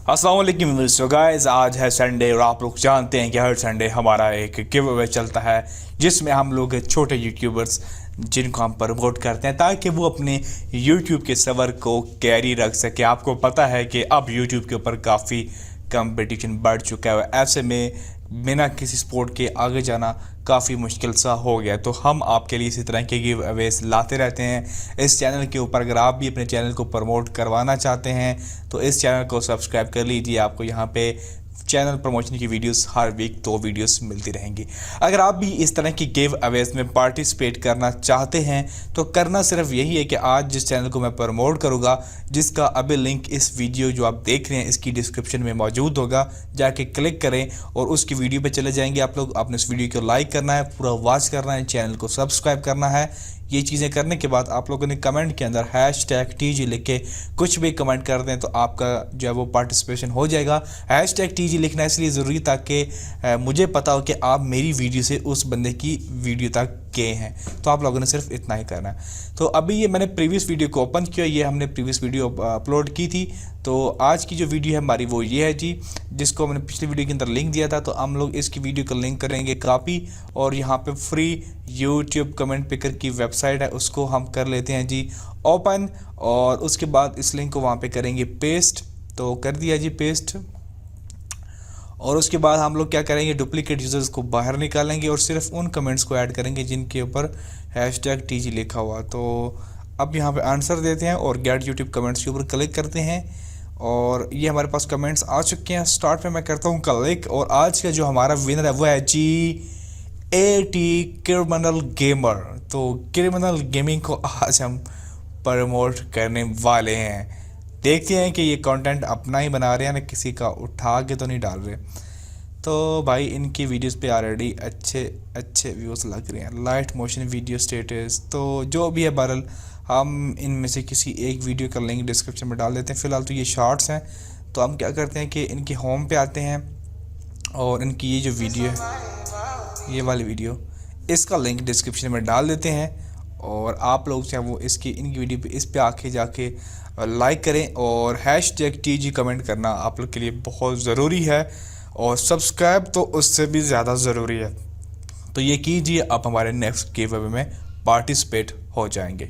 अस्सलाम वालेकुम। So guys, आज है संडे और आप लोग जानते हैं कि हर संडे हमारा एक गिव अवे चलता है जिसमें हम लोग छोटे यूट्यूबर्स जिनको हम प्रमोट करते हैं ताकि वो अपने यूट्यूब के सर्वर को कैरी रख सके। आपको पता है कि अब यूट्यूब के ऊपर काफ़ी कंपटीशन बढ़ चुका है, ऐसे में बिना किसी स्पोर्ट के आगे जाना काफ़ी मुश्किल सा हो गया। तो हम आपके लिए इसी तरह के गिव अवेज लाते रहते हैं इस चैनल के ऊपर। अगर आप भी अपने चैनल को प्रमोट करवाना चाहते हैं तो इस चैनल को सब्सक्राइब कर लीजिए। आपको यहाँ पे चैनल प्रमोशन की वीडियोस हर वीक 2 वीडियोस मिलती रहेंगी। अगर आप भी इस तरह की गिव अवेज में पार्टिसिपेट करना चाहते हैं तो करना सिर्फ यही है कि आज जिस चैनल को मैं प्रमोट करूँगा, जिसका अभी लिंक इस वीडियो जो आप देख रहे हैं इसकी डिस्क्रिप्शन में मौजूद होगा, जाके क्लिक करें और उसकी वीडियो पे चले जाएंगे। आप लोग आपने इस वीडियो को लाइक करना है, पूरा वॉच करना है, चैनल को सब्सक्राइब करना है। ये चीज़ें करने के बाद आप लोगों ने कमेंट के अंदर #TG लिख के कुछ भी कमेंट कर दें तो आपका जो है वो पार्टिसिपेशन हो जाएगा। #TG लिखना इसलिए ज़रूरी ताकि मुझे पता हो कि आप मेरी वीडियो से उस बंदे की वीडियो तक गए हैं। तो आप लोगों ने सिर्फ इतना ही करना है। तो अभी ये मैंने प्रीवियस वीडियो को ओपन किया, ये हमने प्रीवियस वीडियो अपलोड की थी। तो आज की जो वीडियो है हमारी वो ये है जी, जिसको मैंने पिछली वीडियो के अंदर लिंक दिया था। तो हम लोग इसकी वीडियो का लिंक करेंगे कॉपी और यहाँ पे फ्री यूट्यूब कमेंट पिकर की वेबसाइट है उसको हम कर लेते हैं जी ओपन, और उसके बाद इस लिंक को वहाँ पे करेंगे पेस्ट। तो कर दिया जी पेस्ट, और उसके बाद हम लोग क्या करेंगे, डुप्लीकेट यूज़र्स को बाहर निकालेंगे और सिर्फ उन कमेंट्स को ऐड करेंगे जिनके ऊपर #TG लिखा हुआ। तो अब यहाँ पे आंसर देते हैं और गेट यूट्यूब कमेंट्स के ऊपर क्लिक करते हैं और ये हमारे पास कमेंट्स आ चुके हैं। स्टार्ट पे मैं करता हूँ क्लिक, और आज का जो हमारा विनर है वो है GAT क्रिमिनल गेमर। तो क्रिमिनल गेमिंग को आज हम प्रमोट करने वाले हैं। देखते हैं कि ये कंटेंट अपना ही बना रहे हैं ना, किसी का उठा के तो नहीं डाल रहे। तो भाई इनकी वीडियोस पे ऑलरेडी अच्छे व्यूज़ लग रहे हैं। लाइट मोशन वीडियो स्टेटस, तो जो भी है बहरहाल हम इनमें से किसी एक वीडियो का लिंक डिस्क्रिप्शन में डाल देते हैं। फ़िलहाल तो ये शॉर्ट्स हैं। तो हम क्या करते हैं कि इनकी होम पे आते हैं और इनकी ये जो वीडियो है, ये वाली वीडियो, इसका लिंक डिस्क्रिप्शन में डाल देते हैं। और आप लोग चाहे वो इनकी वीडियो पे इस पे आके जाके लाइक करें और #TG कमेंट करना आप लोग के लिए बहुत ज़रूरी है, और सब्सक्राइब तो उससे भी ज़्यादा ज़रूरी है। तो ये कीजिए, आप हमारे नेक्स्ट गिव अवे में पार्टिसिपेट हो जाएंगे।